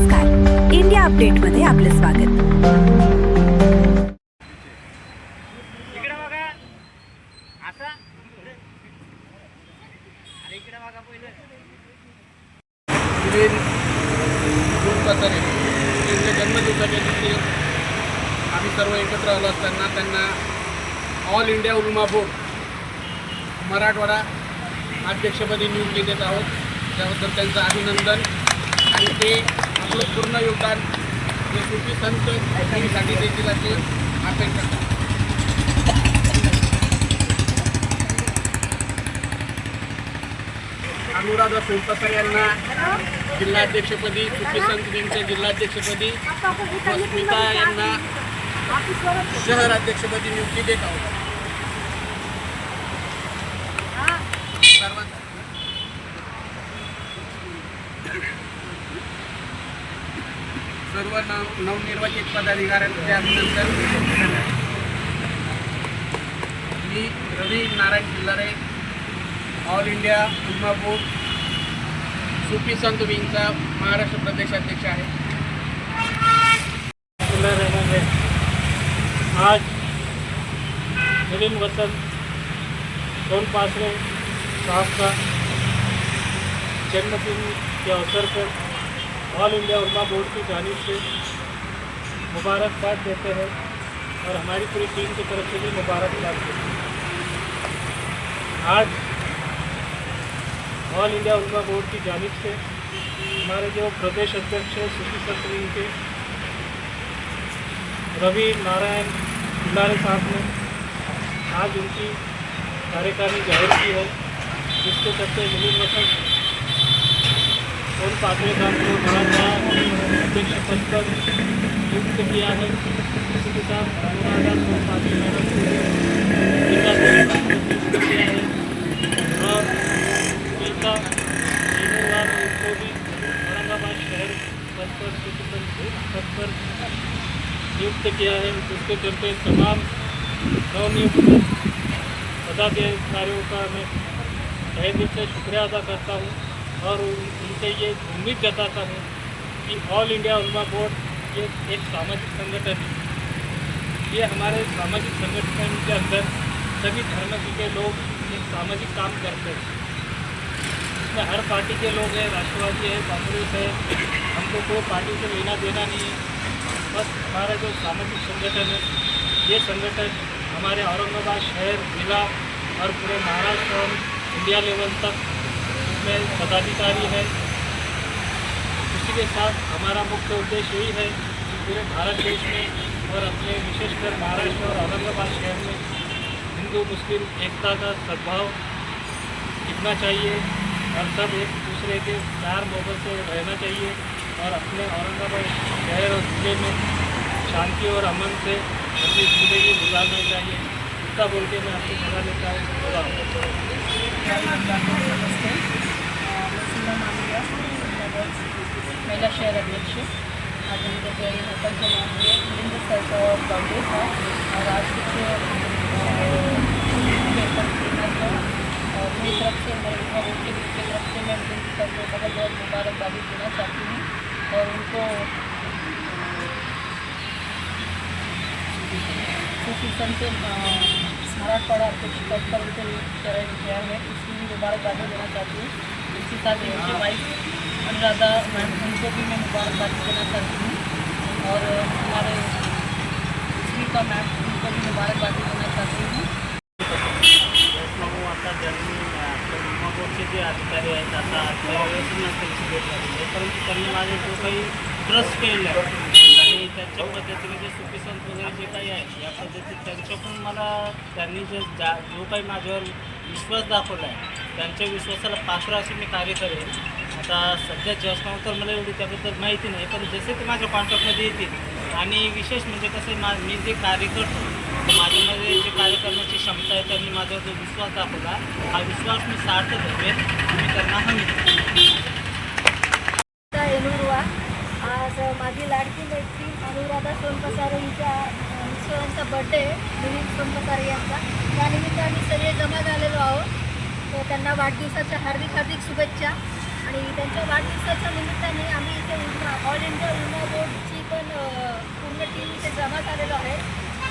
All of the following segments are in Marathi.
नमस्कार, इंडिया अपडेटमध्ये आपले स्वागत। इकडे बघा आता अरे इकडे बघा पहिले त्यांच्या जन्मदिवसाच्या दिवशी आम्ही सर्व एकत्र आलो असताना त्यांना ऑल इंडिया उलमा बोर्ड मराठवाडा अध्यक्षपदी नियुक्ती देत आहोत। त्याबद्दल त्यांचं अभिनंदन आणि ते आपलं पूर्ण योगदान जे सुफी संत साठी देतील अशी अपेक्षा करतो। अनुराधा सोनपसर यांना जिल्हाध्यक्षपदी, सुफी संत यांच्या जिल्हाध्यक्षपदी, स्मिता यांना शहराध्यक्षपदी नियुक्ती देत आहोत। सर्व नवनिर्वाचित पदाधिकाऱ्यांचे अभिनंदन। मी रवी नारायण खिल्लारे, ऑल इंडिया उलमा बोर्ड सुफी संत विंगचा महाराष्ट्र प्रदेशाध्यक्ष आहे। आज मिलिंद वसंत सोनपासरे साहब का जन्मदिन के अवसर पर ऑल इंडिया उलमा बोर्ड की जानिब से मुबारकबाद देते हैं और हमारी पूरी टीम की तरफ से भी मुबारकबाद देते हैं। आज ऑल इंडिया उलमा बोर्ड की जानिब से हमारे जो प्रदेश अध्यक्ष है सुफी संत विंग के रवि नारायण खिल्लारे साहब ने आज उनकी कार्यकारिणी जाहिर की है, जिसके चलते मिलिंद वसंत सोनपासरे साहब को महाराष्ट्र अध्यक्ष पद पर नियुक्त किया है। इसी के साथ अनुराधा सोनपासरे मैडम को नियुक्त किया है और मीता उनको भी औरंगाबाद शहर पद पर नियुक्त किया है। जिसके चलते तमाम नवनियुक्त पदाधिकारियों का मैं तहे दिल से शुक्रिया अदा करता हूँ और उनसे ये उम्मीद जताता हूँ कि ऑल इंडिया उलमा बोर्ड ये एक सामाजिक संगठन है। ये हमारे सामाजिक संगठन के अंदर सभी धर्म के लोग एक सामाजिक काम करते हैं। इसमें हर पार्टी के लोग हैं, राष्ट्रवादी है, कांग्रेस है, हमको कोई पार्टी से लेना देना नहीं है। बस हमारा जो सामाजिक संगठन है ये संगठन हमारे औरंगाबाद शहर, जिला और पूरे महाराष्ट्र और इंडिया लेवल तक में पदाधिकारी है। इसी के साथ हमारा मुख्य उद्देश्य यही है कि पूरे भारत देश में और अपने विशेषकर महाराष्ट्र और औरंगाबाद शहर में हिंदू मुस्लिम एकता का सद्भाव दिखना चाहिए और सब एक दूसरे के प्यार मोहब्बत से रहना चाहिए और अपने औरंगाबाद शहर और जिले में शांति और अमन से अपनी ज़िंदगी गुजारना चाहिए। इतना बोल के मैं आपसे सलाह लेता हूँ। महिला शहर अध्यक्ष आज उनके जो यहाँ पर जो मिलिंद सर का बर्थडे था और आज कुछ और मेरी तरफ से मेरे उलमा बोर्ड की तरफ से मैं मिलिंद सर को बहुत बहुत मुबारकबादी देना चाहती हूँ और उनको सुफी संत मराठवाड़ा अध्यक्ष पद पर उनको नियुक्त किया है, इसकी भी मुबारकबादी देना चाहती हूँ। इसके साथ उनकी वाइफ अनुराधा मैम उनको भी मैं मुबारकबादी देना चाहती हूँ और हमारे स्मिता मैम उनको भी मुबारकबादी देना चाहती हूँ। आता ज्यांनी उलमा बोर्डचे जे अधिकारी आहेत आता व्यवस्थित त्यांची भेट झाली आहे, परंतु त्यांनी माझे जो काही ट्रस्ट केलेलं आहे आणि त्यांच्या पद्धतीने जे सुफी संत वगैरे जे काही आहे या पद्धतीत त्यांच्याकडून मला त्यांनी जो काही माझ्यावर विश्वास दाखवला आहे त्यांच्या विश्वासाला पात्र असे मी कार्य करेन। आता सध्या जसनावर तर मला एवढी त्याबद्दल माहिती नाही, पण जसे ते माझ्या कॉन्टॅक्टमध्ये येतील आणि विशेष म्हणजे कसं मी जे कार्य करतो माझ्यामध्ये जे कार्य करण्याची क्षमता आहे त्यांनी माझ्यावर जो विश्वास दाखवला हा विश्वास मी सार्थ धरेन, मी त्यांना हमी आज माझी लाडकी मैत्रीण अनुराधा सोनपसारे यांच्या मिस्टरांचा बर्थडे मिलिंद सोनपसारे यांचा, त्यानिमित्त आम्ही सगळे जमा झालेलो आहोत। तर त्यांना वाढदिवसाच्या हार्दिक शुभेच्छा आणि त्यांच्या वाढदिवसाच्या निमित्ताने आम्ही इथे ऑल इंडिया प्रवास आलेलो आहे.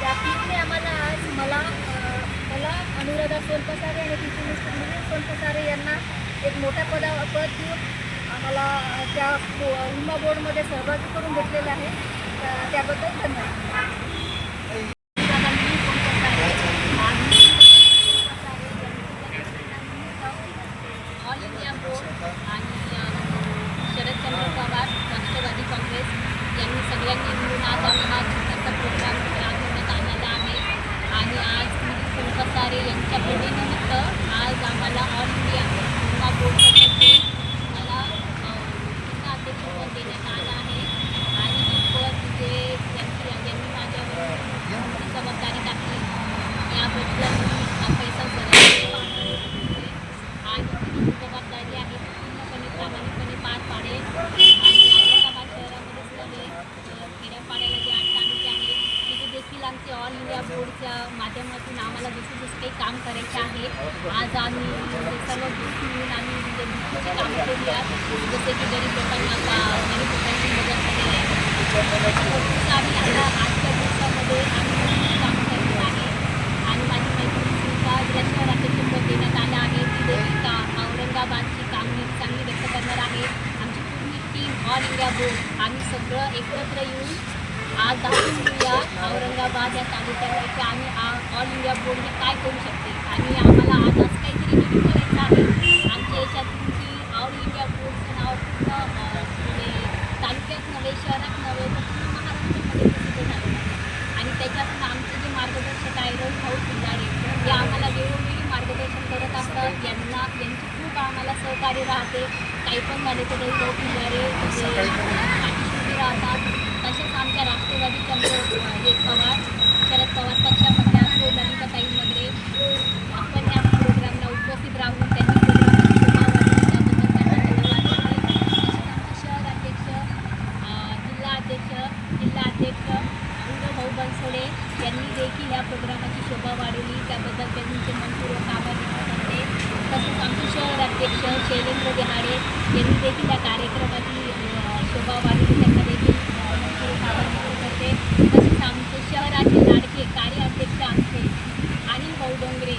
त्यातून आम्हाला आज मला अनुराधा सोनपसारे आणि तिची मिस्टर मिलिंद सोनपसारे यांना एक मोठ्या पद देऊन आम्हाला त्या उल्मा बोर्डमध्ये सहभागी करून घेतलेलं आहे. त्याबद्दल धन्यवाद. ऑल इंडिया बोर्ड आणि शरदचंद्र पवार राष्ट्रवादी काँग्रेस यांनी सगळ्यांनी मिळून आज आम्हाला छोटासा प्रोग्राम राबवण्यात आलेला आहे. आणि आज सोनपसारे यांच्या भेटीनिमित्त आज आम्हाला ऑल इंडिया उल्मा बोर्डतर्फे मला अध्यक्षपद देण्यात आलं आहे. आणि हे पद जे यांनी माझ्यावर जबाबदारी टाकली याबद्दल हा पैसा आणि जबाबदारी आहे पूर्णपणे प्रामाणिकपणे पार पाडेल. आणि औरंगाबाद शहरामध्येच नव्हे खेड्यापाड्याला जे 8 तालुके आहेत तिथे देखील आमचे ऑल इंडिया बोर्डच्या माध्यमातून आम्हाला जसं काही काम करायचे आहे. आज आम्ही सर्व गोष्टी मिळून आम्ही भरपूरची कामं केली आहेत. जसे की गरीब लोकांना गरीब लोकांची मदत केली आहे. आम्ही आता आजच्या दिवसामध्ये आम्ही कामं केलेलं आहे. आणि माझी मैत्रिणी सुद्धा जिल्हा शहराचे पद देण्यात आलं आहे. ती देखील औरंगाबादची कामगिरी चांगली व्यक्त करणार आहे. आमची पूर्ण टीम ऑल इंडिया बोर्ड आम्ही सगळं एकत्र येऊन आज दाखवून देऊया औरंगाबाद या तालुक्याला की आम्ही ऑल इंडिया बोर्डने काय करू शकते. आणि आम्हाला आज असं काहीतरी नवीन करायचं आहे. आमच्या याच्यातून की ऑल इंडिया बोर्डचं नाव पूर्ण म्हणजे तालुक्यात नव्हे शहरात नव्हे तर पूर्ण महाराष्ट्रामध्ये प्रसिद्ध झालेलं आहे. आणि त्याच्यातून आमचे जे मार्गदर्शक आहे भाऊ पिल्लारे हे आम्हाला वेळोवेळी मार्गदर्शन करत असतात. यांची खूप आम्हाला सहकार्य राहते. काही पण झाले तर भाऊ पिल्लारे पाठीशी राहतात. तसेच आमच्या राष्ट्रवादीच्या हे पवार शरद पवार पक्षामध्ये असो ललिताताई वगैरे आपण या प्रोग्रामला उपस्थित राहून त्यांनी प्रोग्रामची शोभा वाढवली त्याबद्दल त्यांना धन्यवाद देते. तसेच आमचे शहराध्यक्ष जिल्हाध्यक्ष भाऊ बनसोडे यांनी देखील या प्रोग्रामाची शोभा वाढवली त्याबद्दल त्यांचे मनपूर्वक आभार व्यक्त करते. तसेच आमचे शहराध्यक्ष शैलेंद्र बिहारे यांनी देखील या कार्यक्रमाची शोभा वाढवली त्यांना देखील मनपूर्वक आभार व्यक्त करते. तसेच आमचे शहराचे लाडके कार्याध्यक्ष आमचे अनिल भाऊ डोंगरे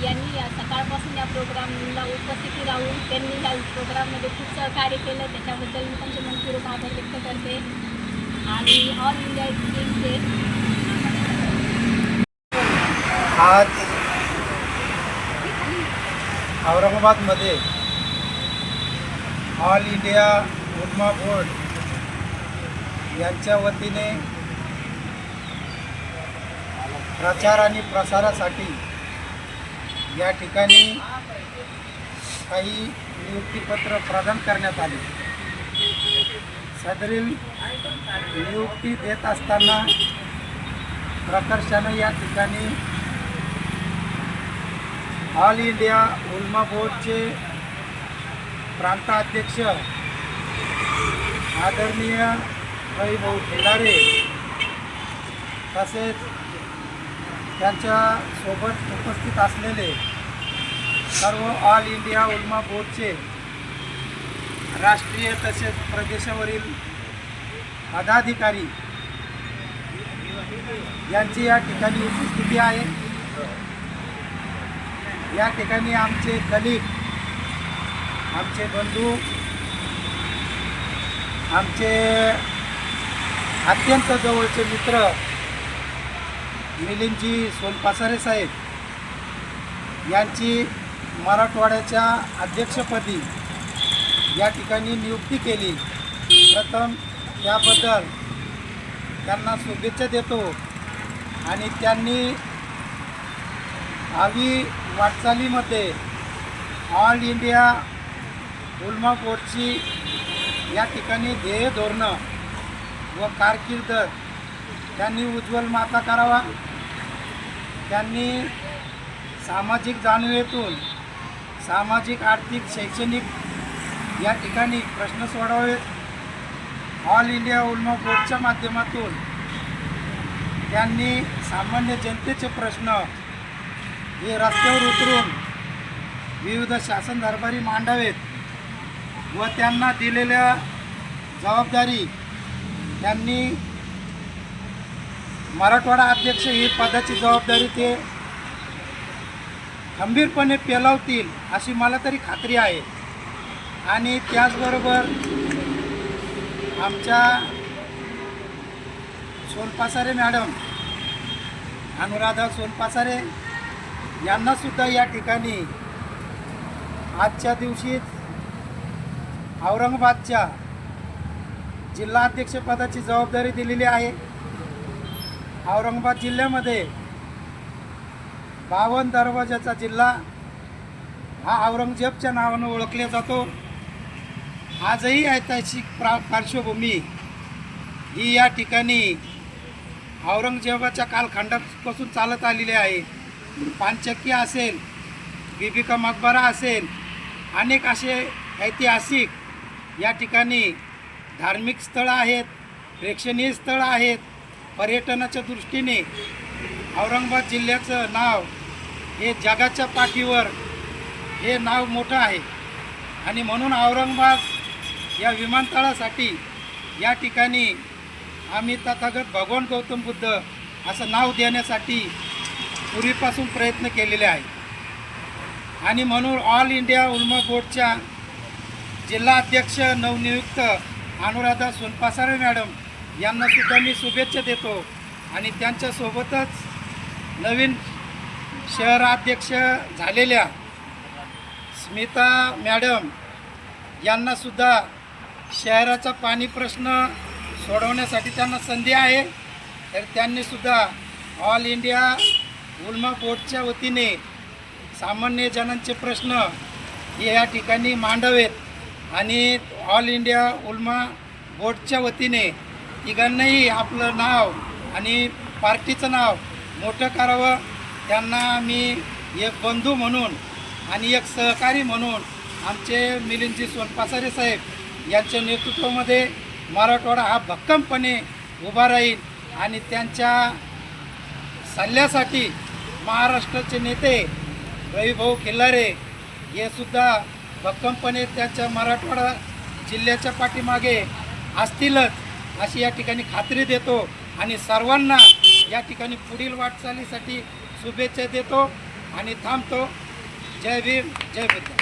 यांनी सकाळपासून या प्रोग्रामला उपस्थिती राहून त्यांनी या प्रोग्राममध्ये खूप सहकार्य केलं. त्याच्याबद्दल मी त्यांचे मनपूर्वक आभार व्यक्त करते. आणि ऑल इंडिया टीमचे आज औरंगाबादमध्ये ऑल इंडिया उल्मा बोर्ड यांच्या वतीने प्रचार आणि प्रसारासाठी या ठिकाणी काही नियुक्तीपत्र प्रदान करण्यात आले. सदरील नियुक्ती देत असताना प्रकर्षाने या ठिकाणी ऑल इंडिया उल्मा बोर्डचे प्रांताध्यक्ष आदरणीय भाऊ पिल्लारे तसेच त्यांच्यासोबत उपस्थित असलेले सर्व ऑल इंडिया उल्मा बोर्डचे राष्ट्रीय तसेच प्रदेशावरील पदाधिकारी यांची या ठिकाणी उपस्थिती आहे. या ठिकाणी आमचे कलीग, आमचे बंधू, आमचे अत्यंत जवळचे मित्र मिलिंदजी सोनपसारे साहेब यांची मराठवाड्याच्या अध्यक्षपदी या ठिकाणी नियुक्ती केली. प्रथम त्याबद्दल त्यांना शुभेच्छा देतो. आणि त्यांनी भावी वाटचालीमध्ये ऑल इंडिया उल्मा बोर्डची या ठिकाणी ध्येय धोरणं व कारकीर्द त्यांनी उज्ज्वल माता करावा. त्यांनी सामाजिक जाणीवेतून सामाजिक, आर्थिक, शैक्षणिक या ठिकाणी प्रश्न सोडवावेत. ऑल इंडिया उल्मा बोर्डच्या माध्यमातून त्यांनी सामान्य जनतेचे प्रश्न हे रस्त्यावर उतरून विविध शासन दरबारी मांडावेत व त्यांना दिलेल्या जबाबदारी त्यांनी मराठवाडा अध्यक्ष ही पदाची जबाबदारी ते खंबीरपणे पेलवतील अशी मला तरी खात्री आहे. आणि त्याचबरोबर आमच्या सोनपासारे मॅडम अनुराधा सोनपासारे यांनासुद्धा या ठिकाणी आजच्या दिवशीच औरंगाबादच्या जिल्हाध्यक्षपदाची जबाबदारी दिलेली आहे. औरंगाबाद जिल्ह्यामध्ये 52 दरवाजाचा जिल्हा हा औरंगजेबच्या नावानं ओळखला जातो. आजही ऐतिहासिक पार्श्वभूमी ही या ठिकाणी औरंगजेबाच्या कालखंडापासून चालत आलेली आहे. पानचक्की असेल, बीबी का मकबरा असेल, अनेक असे ऐतिहासिक या ठिकाणी धार्मिक स्थळं आहेत, प्रेक्षणीय स्थळं आहेत. पर्यटनाच्या दृष्टीने औरंगाबाद जिल्ह्याचं नाव हे जगाच्या पाठीवर हे नाव मोठं आहे. आणि म्हणून औरंगाबाद या विमानतळासाठी या ठिकाणी आम्ही तथागत भगवान गौतम बुद्ध असं नाव देण्यासाठी पूर्वीपासून प्रयत्न केलेले आहे. आणि म्हणून ऑल इंडिया उलमा बोर्डच्या जिल्हा अध्यक्ष नवनियुक्त अनुराधा सोनपासारे मॅडम यांनासुद्धा मी शुभेच्छा देतो. आणि त्यांच्यासोबतच नवीन शहराध्यक्ष झालेल्या स्मिता मॅडम यांनासुद्धा शहराचा पाणी प्रश्न सोडवण्यासाठी त्यांना संधी आहे. तर त्यांनीसुद्धा ऑल इंडिया उलमा बोर्डच्या वतीने सामान्य जनांचे प्रश्न हे या ठिकाणी मांडावेत. आणि ऑल इंडिया उलमा बोर्डच्या वतीने तिघांनाही आपलं नाव आणि पार्टीचं नाव मोठं करावं. त्यांना मी एक बंधू म्हणून आणि एक सहकारी म्हणून आमचे मिलिंदजी सोनपासारे साहेब यांच्या नेतृत्वामध्ये मराठवाडा हा भक्कमपणे उभा राहील. आणि त्यांच्या सल्ल्यासाठी महाराष्ट्राचे नेते रविभाऊ खिल्लारे हे सुद्धा भक्कमपणे त्यांच्या मराठवाडा जिल्ह्याच्या पाठीमागे असतीलच अशी या ठिकाणी खात्री देतो. आणि सर्वांना या ठिकाणी पुढील वाटचालीसाठी शुभेच्छा देतो आणि थांबतो. जय भीम, जय बुद्ध.